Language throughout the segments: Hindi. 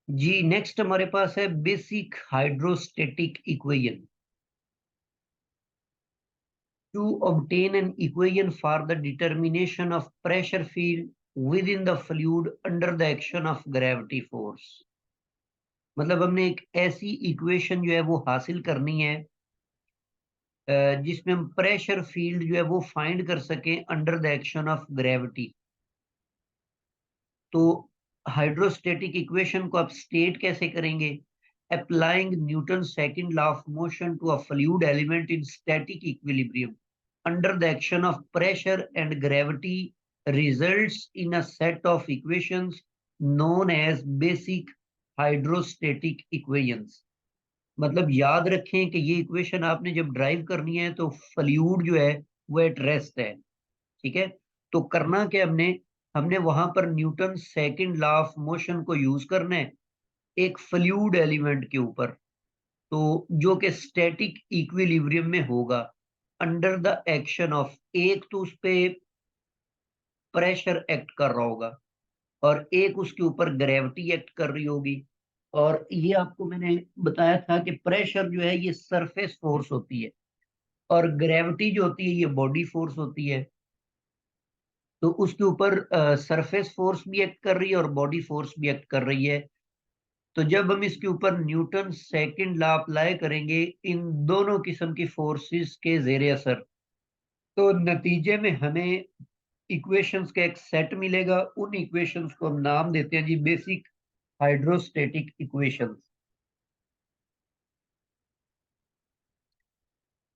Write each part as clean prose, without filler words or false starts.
जी नेक्स्ट हमारे पास है basic hydrostatic equation. To obtain an equation for the determination of pressure field within the fluid under the action of gravity force। मतलब हमने एक ऐसी इक्वेशन जो है वो हासिल करनी है जिसमें हम प्रेशर फील्ड जो है वो फाइंड कर सकें under the action of gravity. तो हाइड्रोस्टेटिक इक्वेशन को आप स्टेट कैसे करेंगे? Applying Newton second law of motion to a fluid element in static equilibrium under the action of pressure and gravity results in a set of equations known as basic hydrostatic equations. मतलब याद रखें कि ये इक्वेशन आपने जब ड्राइव करनी है तो फ्लूइड जो है वो एट रेस्ट है। ठीक है। तो करना क्या हमने हमने वहां पर Newton second law of motion को यूज करना है एक फ्लूइड एलिमेंट के ऊपर। तो जो कि स्टैटिक इक्विलिब्रियम में होगा अंडर द एक्शन ऑफ, एक तो उस पे प्रेशर एक्ट कर रहा होगा और एक उसके ऊपर ग्रेविटी एक्ट कर रही होगी। और ये आपको मैंने बताया था कि प्रेशर जो है ये सरफेस फोर्स होती है और ग्रेविटी जो होती है ये बॉडी फोर्स होती है। तो उसके ऊपर सरफेस फोर्स भी एक्ट कर रही है और बॉडी फोर्स भी एक्ट कर रही है। तो जब हम इसके ऊपर न्यूटन सेकंड लॉ अप्लाई करेंगे इन दोनों किस्म की फोर्सेस के जेर असर, तो नतीजे में हमें इक्वेशंस का एक सेट मिलेगा। उन इक्वेशंस को हम नाम देते हैं जी बेसिक हाइड्रोस्टेटिक इक्वेशंस।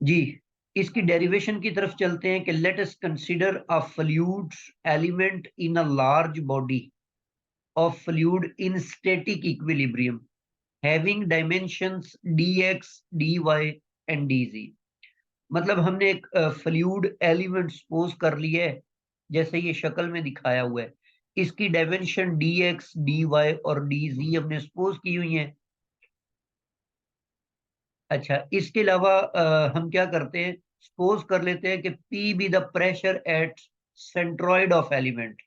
जी इसकी डेरिवेशन की तरफ चलते हैं कि let us consider a fluid element in a large body of fluid in static equilibrium having dimensions dx, dy and dz। मतलब हमने एक फ्लूइड एलिमेंट सपोज कर लिया है जैसे ये शक्ल में दिखाया हुआ है। इसकी डायमेंशन dx, dy और dz हमने सपोज की हुई है। अच्छा इसके अलावा हम क्या करते हैं, सपोज कर लेते हैं कि P be the pressure eight centroid of element.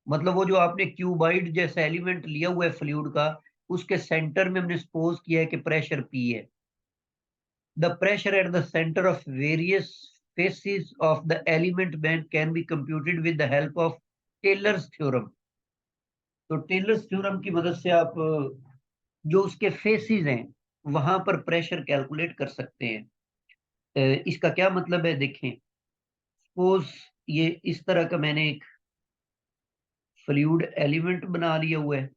मतलब वो जो आपने क्यूबाइड जैसा एलिमेंट लिया हुआ है फ्लूइड का, उसके सेंटर में हमने सपोज किया है कि प्रेशर पी है। The pressure at the centre of various faces of the element band can be computed with the help of Taylor's theorem. तो टेलर्स थ्योरम की मदद से आप जो उसके फेसेस हैं वहां पर प्रेशर कैलकुलेट कर सकते हैं। इसका क्या मतलब है देखें। सपोज ये इस तरह का मैंने एक फ्लूइड एलिमेंट बना लिया हुआ है।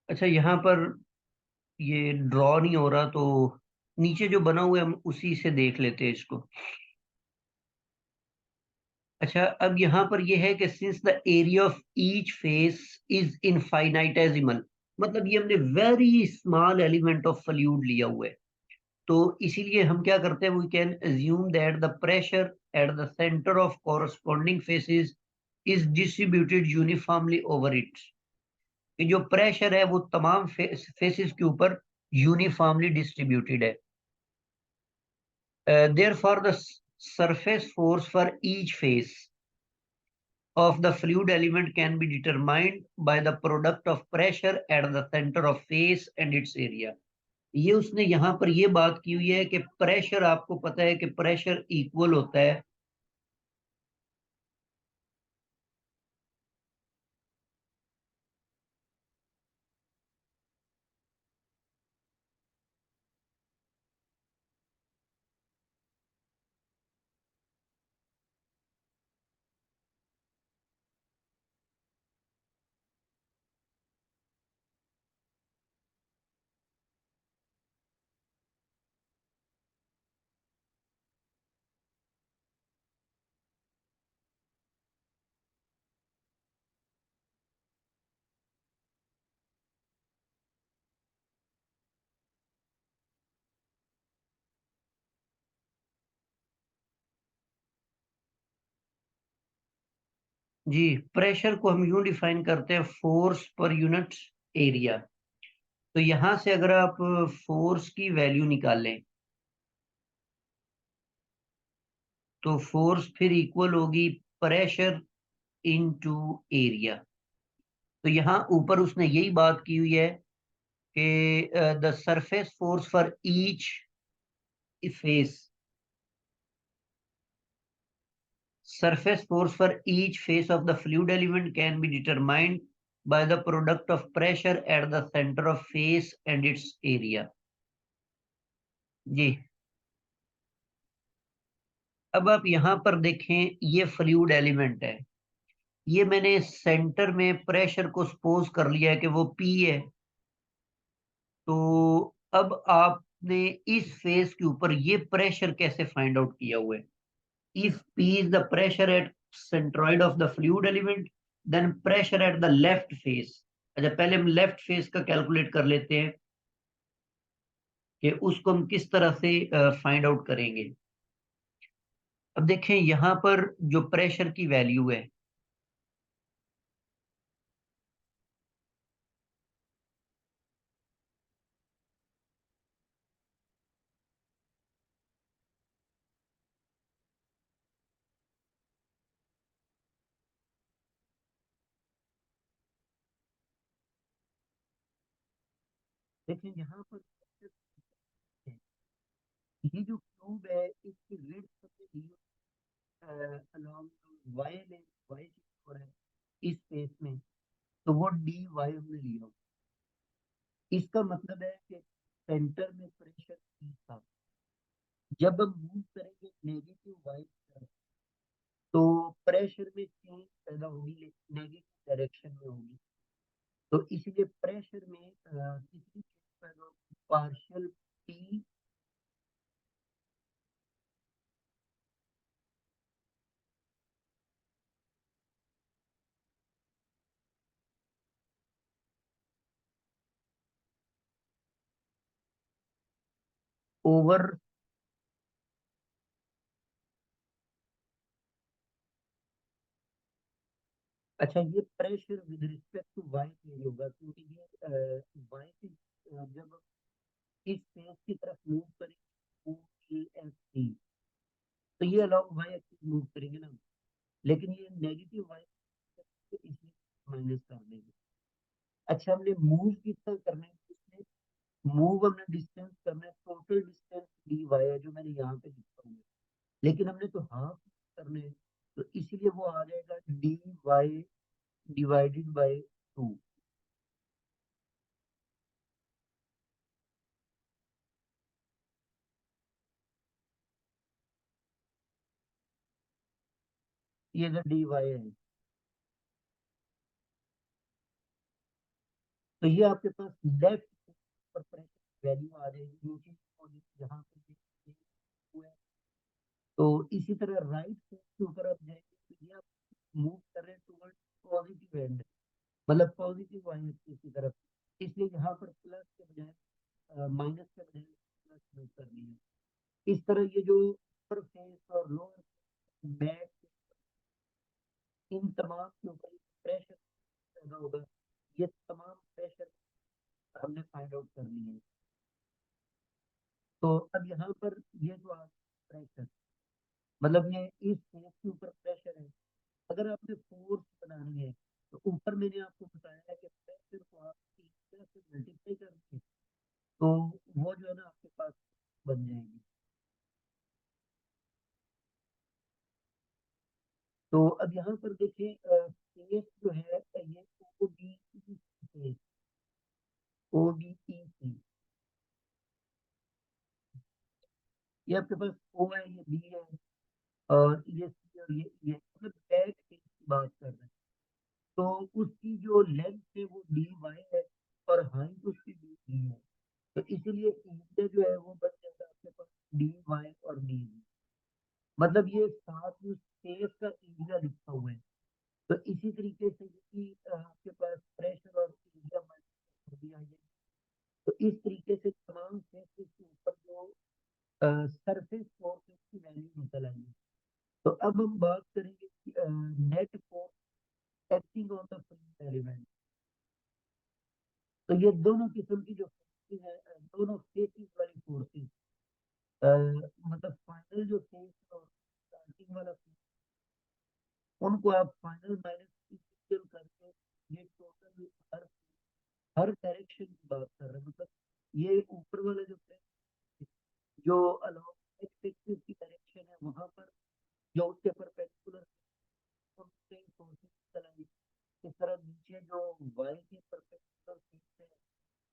अच्छा यहाँ पर ये ड्रॉ नहीं हो रहा, तो नीचे जो बना हुआ है हम उसी से देख लेते हैं इसको। अच्छा अब यहाँ पर ये है कि since the area of each face is infinitesimal, मतलब ये हमने very small element of fluid लिया हुआ है। तो इसीलिए हम क्या करते हैं, we can assume that the pressure at the centre of corresponding faces is distributed uniformly over it. कि जो प्रेशर है वो तमाम फेसेस के ऊपर यूनिफॉर्मली डिस्ट्रीब्यूटेड है। therefore the surface force for each face of the fluid element can be determined by the product of pressure at the center of face and its area। ये उसने यहाँ पर ये बात की हुई है कि प्रेशर, आपको पता है कि प्रेशर इक्वल होता है। जी, प्रेशर को हम यूं डिफाइन करते हैं, फोर्स पर यूनिट एरिया। तो यहां से अगर आप फोर्स की वैल्यू निकालें तो फोर्स फिर इक्वल होगी प्रेशर इनटू एरिया। तो यहाँ ऊपर उसने यही बात की हुई है कि the surface force for each face, surface force for each face of the fluid element can be determined by the product of pressure at the center of face and its area। जी, अब आप यहाँ पर देखें, ये फ्लूइड एलिमेंट है, ये मैंने सेंटर में प्रेशर को सपोज कर लिया है कि वो पी है। तो अब आपने इस फेस के ऊपर ये प्रेशर कैसे फाइंड आउट किया हुआ है? If P is the pressure at centroid of the fluid element, then pressure at the left face। अच्छा, पहले हम लेफ्ट फेस का कैलकुलेट कर लेते हैं कि उसको हम किस तरह से फाइंड आउट करेंगे। अब देखें यहाँ पर जो प्रेशर की वैल्यू है, देखें यहाँ पर ये जो क्यूब है इसकी विड्थ हमने दी अलोंग वाई में, वाई की है इस फेस में, तो वो डी वाई हमने लिया। इसका मतलब है कि सेंटर में प्रेशर ई था। जब हम मूव करेंगे नेगेटिव वाई की तरफ तो प्रेशर में चेंज पैदा होगी, लेकिन नेगेटिव डायरेक्शन में होगी। तो इसलिए प्रेशर में कितनी चेंज पैदा होगी, पार्शियल टी ओवर। अच्छा, ये pressure with respect to Y change होगा, क्योंकि ये वाई से जब हम इस फेस की तरफ मूव करेंगे ओ ए एस टी, तो ये अलोंग वाई एक्सिस मूव करेंगे ना, लेकिन ये नेगेटिव वाई, तो इसलिए माइनस कर देंगे। अच्छा, हमने मूव कितना करना है, मूव हमने डिस्टेंस करना है, टोटल डिस्टेंस डी वाई है जो मैंने यहाँ पे लिखा हुआ है, लेकिन हमने तो हाफ करना है, तो इसीलिए वो आ जाएगा D Y divided by two. ये अगर डी वाई है तो ये आपके पास लेफ्ट पर प्रेशर वैल्यू आ जाएगी नीचे, यहाँ पे हुआ है। तो इसी तरह राइट के ऊपर आप जाएंगे तो ये आप मूव कर रहे हैं टुवर्ड पॉजिटिव एंड, मतलब पॉजिटिव वाई एक्सिस की तरफ, इसलिए यहाँ पर प्लस के बजाय माइनस के बजाय प्लस यूज करनी है। इस तरह ये जो अपर फेस और लोअर बैक, इन तमाम के ऊपर प्रेशर पैदा होगा, ये तमाम प्रेशर हमने फाइंड आउट कर लिए हैं। तो अब यहाँ पर ये जो आप प्रेशर, मतलब ये इस फेस के ऊपर प्रेशर है। अगर आपने फोर्स बनानी है तो ऊपर मैंने आपको बताया है कि प्रेशर को आप एरिया से मल्टीप्लाई करके तो वो जो है ना आपके पास बन जाएगी। तो अब यहाँ पर देखिए फेस जो है ये O D E face, O D E C, ये आपके पास ओ है, ये बी है, और ये सी, और ये मतलब बैक फेस की बात कर रहे हैं। तो उसकी जो लेंथ है वो डी वाई है और हाइट उसकी डी ई है। तो इसीलिए एरिया जो है वो बन जाता है आपके पास डी वाई और डी वी। मतलब ये साथ में स्पेस का एरिया लिखा हुआ है। तो इसी तरीके से यदि आपके पास प्रेशर और एरिया कर दिया है, तो इस तरीके से तमाम फेसेस के ऊपर जो सरफेस फोर्स की वैल्यू निकल आएगी। तो अब हम बात करेंगे net force acting on the fluid element. तो ये दोनों किस्म की जो फोर्सेस है, दोनों फेसिस वाली फोर्सेस, मतलब फाइनल जो फेस और स्टार्टिंग वाला फेस, उनको आप फाइनल माइनस इनिशियल करके ये टोटल हर हर डायरेक्शन की बात कर रहे हैं। मतलब ये ऊपर वाला जो जो अलोंग एक्स एक्सिस की डायरेक्शन है वहां पर जो उसके परपेंडिकुलर उनसे फोर्सेस चलाएंगे। इस तरह नीचे जो वाई के परपेंडिकुलर फेस है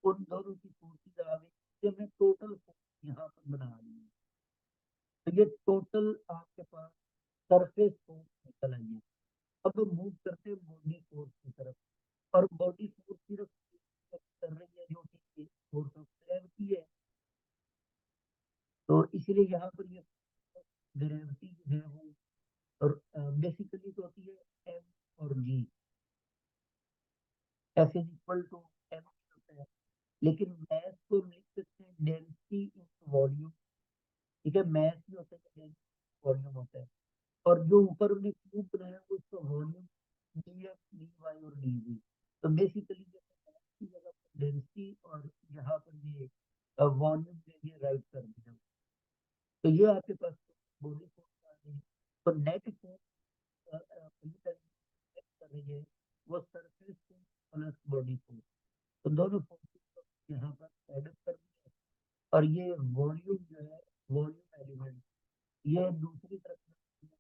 उन दोनों की फोर्सेस आ गई, ये हमने टोटल फोर्स यहाँ पर बना ली है। तो ये टोटल आपके पास सरफेस फोर्स निकल आई है। अब मूव करते हैं बॉडी फोर्स की तरफ, और बॉडी फोर्स सिर्फ कर रही है जो कि फोर्स ऑफ ग्रेविटी है। तो इसलिए यहाँ पर ये ग्रेविटी जो है वो, और बेसिकली तो होती है एम और G, F is equal to M होता है। लेकिन मैथ को हम लिख सकते हैं डेंसिटी इन वॉल्यूम। ठीक है, मैथ में होता है डेंसिटी वॉल्यूम होता है, और जो ऊपर हमने क्यूब बनाया है उसका volume D F D Y और डी जी। तो बेसिकली की जगह पर डेंसिटी और यहाँ पर ये वॉल्यूम के लिए राइट कर दिया। तो ये आपके पास बॉडी फोर्स आ गई। तो नेट फोर्स कर रही है वो surface force plus body force. तो दोनों फोर्सेस को यहाँ पर एड कर दिया, और ये वॉल्यूम जो है, वॉल्यूम एलिमेंट, ये दूसरी तरफ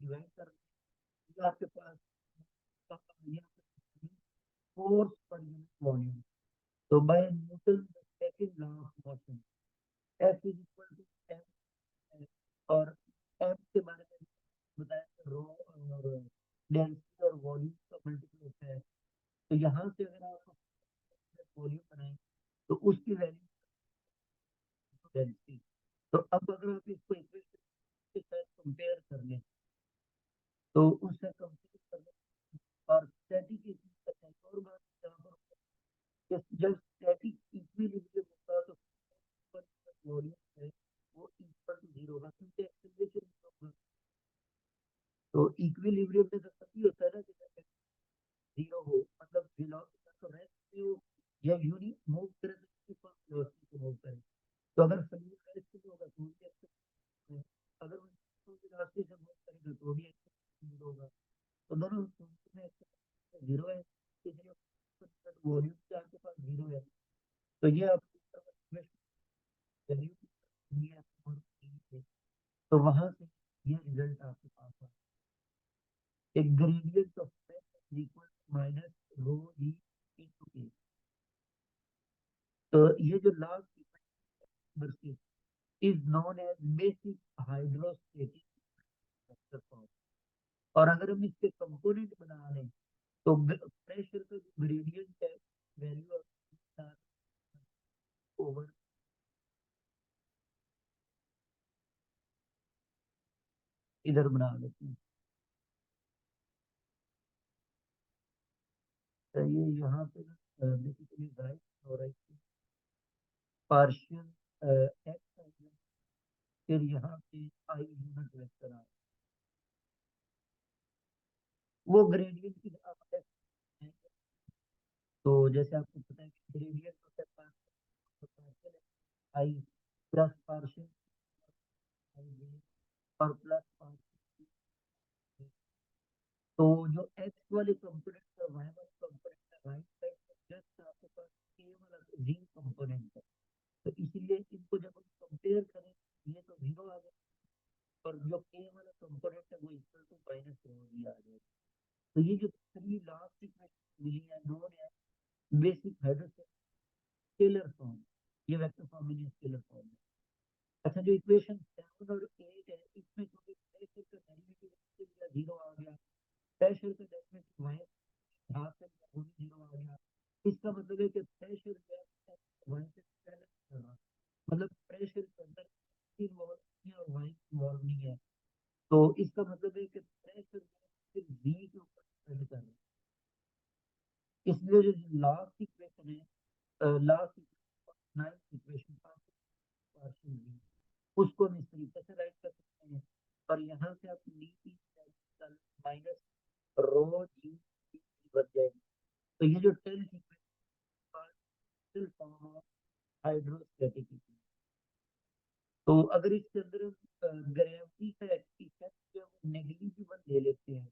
डिवाइड कर दिया। आपके पास फोर्स पर यूनिट वॉल्यूम। तो by Newton second law of motion, F is equal to M, और एम के बारे में बताया रो और डेंसिटी और वॉल्यूम का मल्टीपल होता है। तो यहाँ से अगर आप वॉल्यूम बनाएं तो उसकी वैल्यू डेंसिटी। तो अब अगर आप इसको इक्वेशन के साथ कंपेयर कर लें, तो उससे कंपेयर कर लें, और स्टैटिक और बात यहाँ पर जब स्टैटिक इक्विलिब्रियम होता है तो वॉल्यूम है वो इक्वल टू जीरो होगा, क्योंकि एक्सेलरेशन होगा। तो इक्विलिब्रियम में तो तभी होता है ना कि जीरो हो, मतलब वेलोसिटी तो रेस्ट में हो या यूनिट मूव करे तो वेलोसिटी से मूव करे। तो अगर फ्लूइड रेस्ट में होगा तो भी एक्सेलरेशन, अगर वो वेलोसिटी से मूव करेगा तो भी एक्सेलरेशन होगा। तो दोनों में जीरो है, इसलिए वॉल्यूम के आपके पास जीरो है। तो ये आपको वैल्यू, तो वहां से ये रिजल्ट आपके पास है, एक gradient of pressure equal minus rho G into K. तो ये जो last equation is known as basic hydrostatic pressure form. और अगर हम इसके कंपोनेंट बना लें तो प्रेशर का जो ग्रेडियंट है, वैल्यू ऑफ ओवर, इधर बना लेते हैं। तो ये यहाँ पे बेसिकली राइट हो रहा है पार्शियल एक्स, फिर यहाँ पे आई यूनिट वेक्टर आ, वो ग्रेडियंट की आप देख सकते हैं। तो जैसे आपको पता है कि ग्रेडियंट होता है पार्शियल आई प्लस पार्शियल आई बी और प्लस पार्शियल। तो जो एक्स वाले कंपोनेंट और वाई वाले कंपोनेंट है राइट साइड में जस्ट आपके पास के वाला जी कंपोनेंट है। तो इसीलिए इनको जब हम कंपेयर करें ये तो जीरो आ जाए, और जो के वाला कंपोनेंट है वो इक्वल टू माइनस रो जी आ जाए। तो ये जो थ्री लास्ट इक्वेशन मिली है नोन है बेसिक हाइड्रोस्टेटिक स्केलर फॉर्म, ये वेक्टर फॉर्म में स्केलर फॉर्म है। अच्छा, जो इक्वेशन 7 और 8 है इसमें क्योंकि प्रेशर का डेरिवेटिव जीरो आ गया, प्रेशर का डेरिवेटिव वहीं हाफ से वो भी जीरो आ गया। इसका मतलब है कि प्रेशर जो है वहीं से पहले कर रहा, मतलब प्रेशर के अंदर इन्वॉल्व नहीं है और वहीं इन्वॉल्व नहीं है। तो इसका मतलब है कि प्रेशर सिर्फ v के ऊपर डिपेंड कर रहा है। इसलिए जो लास्ट इक्वेशन है, last ninth equation partial v, उसको हम इस तरीके से राइट कर सकते हैं। और यहाँ से आप डी की माइनस रो जी बन जाएगी। तो ये जो 10th equation form of hydrostatic equation. तो अगर इसके अंदर ग्रेविटी का इफेक्ट जो नेग्लिजिबल ले लेते हैं,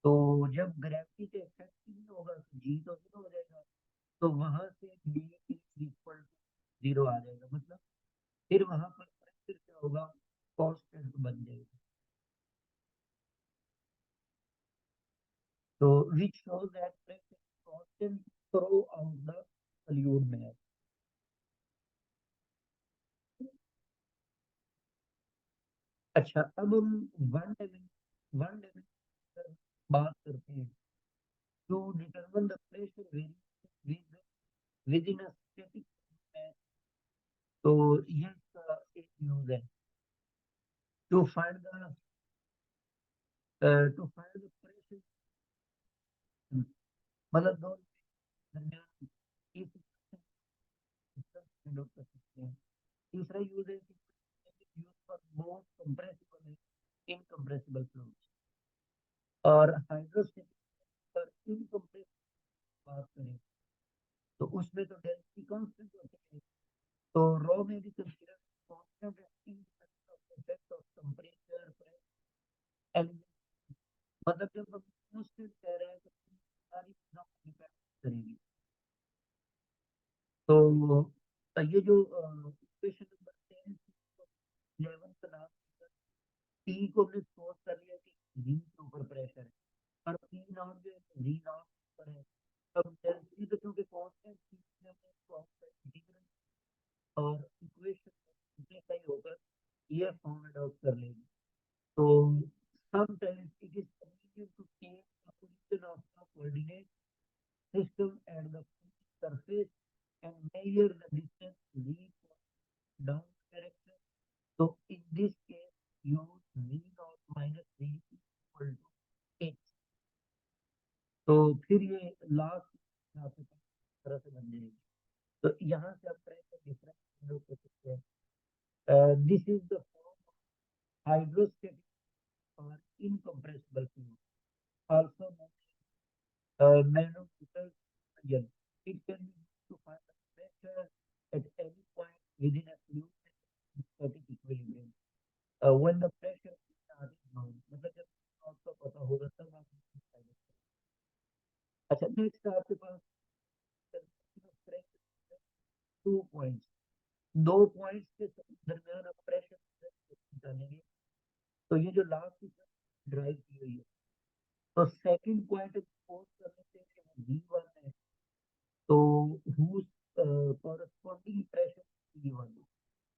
तो जब ग्रेविटी का इफेक्ट नहीं होगा तो जी तो जीरो हो जाएगा। तो वहां से D is equal to zero आ जाएगा, मतलब फिर वहां पर प्रेशर क्या होगा, कांस्टेंट बन जाएगा। तो which shows that pressure constant through out the solute में। अच्छा, अब हम वन डायमेंशन बात करते हैं। To determine the pressure vary within a static, तो ये इसका एक यूज है। To find the to find the pressure, मतलब दो दरमियान इस सिस्टम कर सकते हैं। तीसरा यूज है use for both compressible and incompressible fluids. और हाइड्रोस्टेटिक पर इनकंप्रेसिबल बात करें तो उसमें तो डेंसिटी कांस्टेंट होती है। तो रॉ में भी consider constant effect of temperature element, मतलब जब हम कांस्टेंट कह रहे हैं तो सारी चीजों को डिपेंड करेगी। तो ये जो इक्वेशन नंबर 10 11 का नाम टी को हमने सोच कर लिया कि जी के ऊपर प्रेशर है, और पी नॉट जो है जी नॉट पर है। अब डेंसिटी तो क्योंकि कांस्टेंट थी इसलिए हमने इसको इंटीग्रल और इक्वेशन सिंपलीफाई होकर ये फॉर्म अडॉप्ट कर लेंगे। तो sometimes it is convenient to take a position of the coordinate system at the surface and measure the distance v down direction. So in this case, use v naught minus v equal to h. तो फिर ये लास्ट यहाँ पे तरह से बन जाएगी। तो यहाँ से आप प्रेशर डिफरेंस लोग कर सकते हैं। This is the form hydrostatic और incompressible fluid, also manometer again. It can be used to find the pressure at any point within a fluid static equilibrium. When the pressure is known, मतलब जब आपको पता होगा तब आप इसको फाइंड करें। अच्छा, नेक्स्ट आपके पास टू पॉइंट्स, दो पॉइंट्स के दरमियान आप प्रेशर जानेंगे। तो ये जो लास्ट ड्राइव की हुई है, तो सेकंड पॉइंट पोस्ट करने से V1 है, तो whose corresponding pressure P1।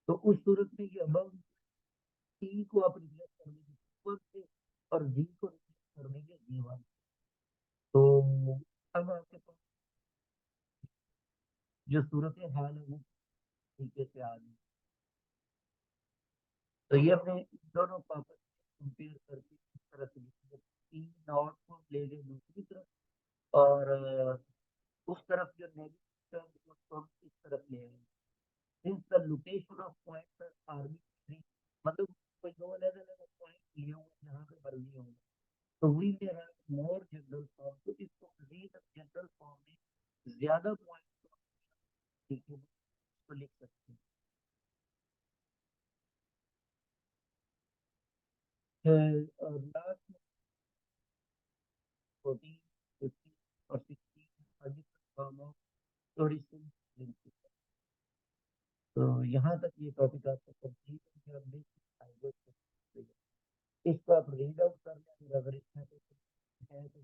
तो उस सूरत में ये अबव T को आप रिप्लेस कर देंगे P1 से और V को रिप्लेस कर देंगे V1। तो अब आपके पास जो सूरत हाल है वो तरीके से आ गई। तो ये अपने दोनों पापा कंपेयर करके इस तरह से लिखेंगे। P नॉट को ले गए दूसरी तरफ और उस तरफ जो नेगेटिव टर्म उसको हम इस तरफ ले आएंगे। Since the location of points are arbitrary, मतलब कोई दो अलग अलग पॉइंट लिए हुए यहाँ पे भर दिए होंगे, तो we may have more general form. तो इसको मजीद जनरल फॉर्म में ज्यादा पॉइंट लिखे तो लिख सकते हैं। और लास्ट में 14 15 और 16 फॉर्म ऑफ फ्लोरेसेंस प्रिंसिपल। तो यहाँ तक ये टॉपिक आपका कंप्लीट है। आप देख सकते हैं इसको आप रीड आउट कर लें, अगर इसमें है तो